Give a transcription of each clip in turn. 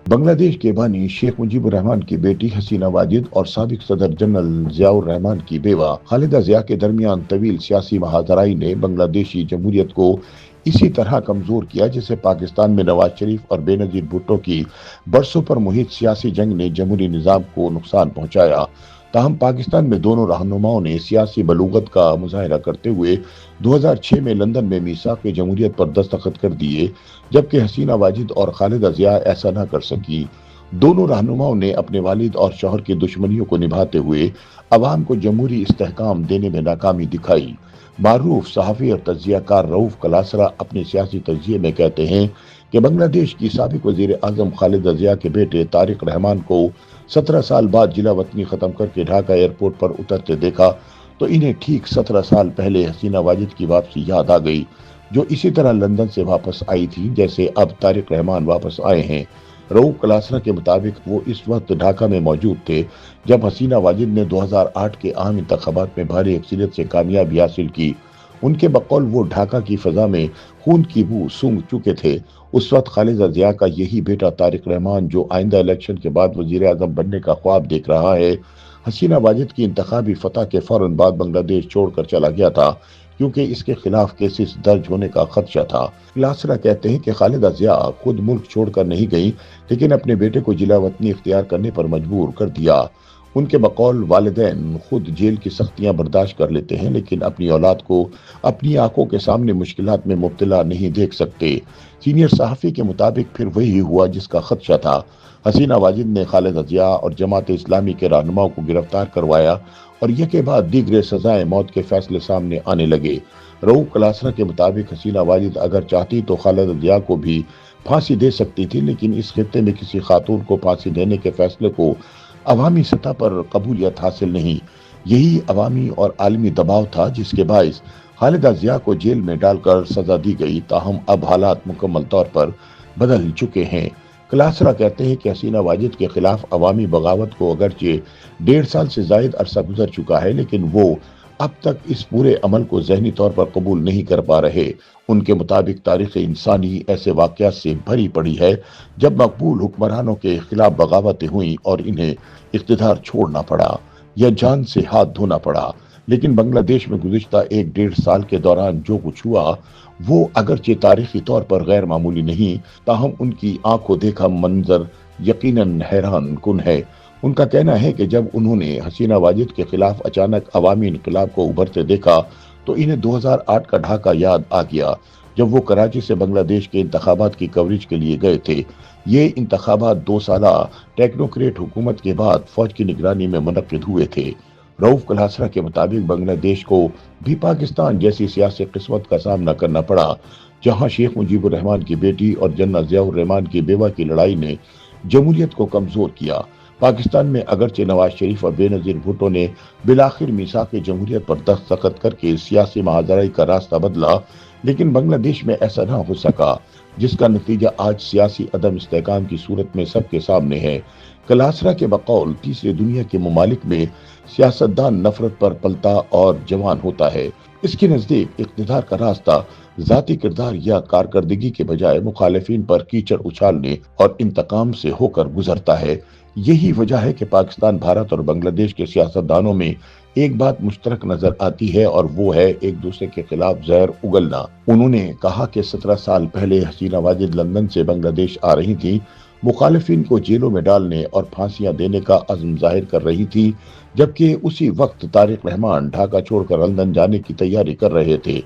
بنگلہ دیش کے بانی شیخ مجیب الرحمان کی بیٹی حسینہ واجد اور سابق صدر جنرل ضیاء الرحمان کی بیوہ خالدہ ضیاء کے درمیان طویل سیاسی مہاجرائی نے بنگلہ دیشی جمہوریت کو اسی طرح کمزور کیا جسے پاکستان میں نواز شریف اور بے نظیر بھٹو کی برسوں پر محیط سیاسی جنگ نے جمہوری نظام کو نقصان پہنچایا۔ تاہم پاکستان میں دونوں رہنماؤں نے سیاسی بلوغت کا مظاہرہ کرتے ہوئے 2006 میں لندن میں میثاق جمہوریت پر دستخط کر دیے، جبکہ حسینہ واجد اور خالدہ ضیاء ایسا نہ کر سکی۔ دونوں رہنماؤں نے اپنے والد اور شوہر کی دشمنیوں کو نبھاتے ہوئے عوام کو جمہوری استحکام دینے میں ناکامی دکھائی۔ معروف صحافی اور تجزیہ کار رؤف کلاسرا اپنے سیاسی تجزیے میں کہتے ہیں کہ بنگلہ دیش کی سابق وزیر اعظم خالدہ ضیاء کے بیٹے طارق رحمان کو 17 سال بعد جلا وطنی ختم کر کے ڈھاکہ ایئرپورٹ پر اترتے دیکھا تو انہیں ٹھیک 17 سال پہلے حسینہ واجد کی واپسی یاد آ گئی، جو اسی طرح لندن سے واپس آئی تھی جیسے اب طارق رحمان واپس آئے ہیں۔ رؤف کلاسرا کے مطابق وہ اس وقت ڈھاکہ میں موجود تھے جب حسینہ واجد نے 2008 کے عام انتخابات میں بھاری اکثریت سے کامیابی حاصل کی۔ ان کے بقول وہ ڈھاکہ کی فضا میں خون کی بو سونگھ چکے تھے۔ اس وقت خالدہ ضیاء کا یہی بیٹا طارق رحمان، جو آئندہ الیکشن کے بعد وزیر اعظم بننے کا خواب دیکھ رہا ہے، حسینہ واجد کی انتخابی فتح کے فوراً بعد بنگلہ دیش چھوڑ کر چلا گیا تھا کیونکہ اس کے خلاف کیسز درج ہونے کا خدشہ تھا۔ کلاسرا کہتے ہیں کہ خالدہ ضیاء خود ملک چھوڑ کر نہیں گئی لیکن اپنے بیٹے کو جلا وطنی اختیار کرنے پر مجبور کر دیا۔ ان کے بقول والدین خود جیل کی سختیاں برداشت کر لیتے ہیں لیکن اپنی اولاد کو اپنی آنکھوں کے سامنے مشکلات میں مبتلا نہیں دیکھ سکتے۔ سینئر صحافی کے مطابق پھر وہی ہوا جس کا خدشہ تھا۔ حسینہ واجد نے خالدہ ضیاء اور جماعت اسلامی کے رہنماؤں کو گرفتار کروایا اور یکے بعد دیگر سزائے موت کے فیصلے سامنے آنے لگے۔ رؤف کلاسرا کے مطابق حسینہ واجد اگر چاہتی تو خالدہ ضیاء کو بھی پھانسی دے سکتی تھی، لیکن اس خطے میں کسی خاتون کو پھانسی دینے کے فیصلے کو عوامی سطح پر قبولیت حاصل نہیں۔ یہی عوامی اور عالمی دباؤ تھا جس کے باعث خالدہ ضیاء کو جیل میں ڈال کر سزا دی گئی۔ تاہم اب حالات مکمل طور پر بدل چکے ہیں۔ کلاسرا کہتے ہیں کہ حسینہ واجد کے خلاف عوامی بغاوت کو اگرچہ 1.5 سال سے زائد عرصہ گزر چکا ہے لیکن وہ اب تک اس پورے عمل کو ذہنی طور پر قبول نہیں کر پا رہے۔ ان کے مطابق تاریخ انسانی ایسے واقعات سے بھری پڑی ہے جب مقبول حکمرانوں کے خلاف بغاوتیں ہوئیں اور انہیں اقتدار چھوڑنا پڑا یا جان سے ہاتھ دھونا پڑا، لیکن بنگلہ دیش میں گزشتہ 1.5 سال کے دوران جو کچھ ہوا وہ اگرچہ تاریخی طور پر غیر معمولی نہیں، تاہم ان کی آنکھوں دیکھا منظر یقیناً حیران کن ہے۔ ان کا کہنا ہے کہ جب انہوں نے حسینہ واجد کے خلاف اچانک عوامی انقلاب کو ابھرتے دیکھا تو انہیں 2008 کا ڈھاکہ یاد آ گیا جب وہ کراچی سے بنگلہ دیش کے انتخابات کی کوریج کے لیے گئے تھے۔ یہ انتخابات 2 سالہ ٹیکنوکریٹ حکومت کے بعد فوج کی نگرانی میں منعقد ہوئے تھے۔ رؤف کلاسرا کے مطابق بنگلہ دیش کو بھی پاکستان جیسی سیاسی قسمت کا سامنا کرنا پڑا جہاں شیخ مجیب الرحمان کی بیٹی اور جنرل ضیاء الرحمان کی بیوہ کی لڑائی نے جمہوریت کو کمزور کیا۔ پاکستان میں اگرچہ نواز شریف اور بے نظیر بھٹو نے بالآخر میثاق جمہوریت پر دستخط کر کے سیاسی مہاجرائی کا راستہ بدلا، لیکن بنگلہ دیش میں ایسا نہ ہو سکا جس کا نتیجہ آج سیاسی عدم استحکام کی صورت میں سب کے سامنے ہے۔ کلاسرا کے بقول تیسری دنیا کے ممالک میں سیاستدان نفرت پر پلتا اور جوان ہوتا ہے۔ اس کے نزدیک اقتدار کا راستہ ذاتی کردار یا کارکردگی کے بجائے مخالفین پر کیچڑ اچھالنے اور انتقام سے ہو کر گزرتا ہے۔ یہی وجہ ہے کہ پاکستان، بھارت اور بنگلہ دیش کے سیاستدانوں میں ایک بات مشترک نظر آتی ہے اور وہ ہے ایک دوسرے کے خلاف زہر اگلنا۔ انہوں نے کہا کہ 17 سال پہلے حسینہ واجد لندن سے بنگلہ دیش آ رہی تھی، مخالفین کو جیلوں میں ڈالنے اور پھانسیاں دینے کا عزم ظاہر کر رہی تھی، جبکہ اسی وقت طارق رحمان ڈھاکہ چھوڑ کر لندن جانے کی تیاری کر رہے تھے۔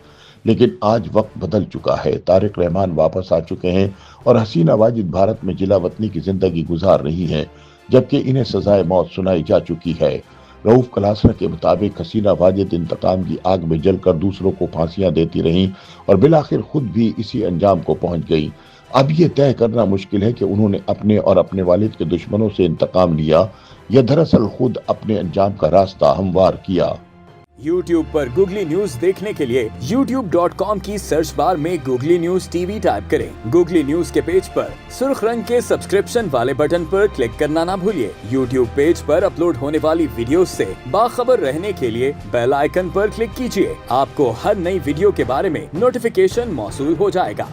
لیکن آج وقت بدل چکا ہے، طارق رحمان واپس آ چکے ہیں اور حسینہ واجد بھارت میں جلا وطنی کی زندگی گزار رہی ہیں، جبکہ انہیں سزائے موت سنائی جا چکی ہے۔ رؤف کلاسرا کے مطابق حسینہ واجد انتقام کی آگ میں جل کر دوسروں کو پھانسیاں دیتی رہیں اور بالآخر خود بھی اسی انجام کو پہنچ گئی۔ اب یہ طے کرنا مشکل ہے کہ انہوں نے اپنے اور اپنے والد کے دشمنوں سے انتقام لیا یا دراصل خود اپنے انجام کا راستہ ہموار کیا۔ YouTube پر گوگلی نیوز دیکھنے کے لیے youtube.com کی سرچ بار میں googly news T V type کریں۔ گوگلی نیوز کے پیج پر سرخ رنگ کے سبسکرپشن والے بٹن پر کلک کرنا نہ بھولیے۔ YouTube پیج پر اپلوڈ ہونے والی ویڈیوز سے باخبر رہنے کے لیے بیل آئیکن پر کلک کیجیے۔ آپ کو ہر نئی ویڈیو کے بارے میں نوٹیفیکیشن موصول ہو جائے گا۔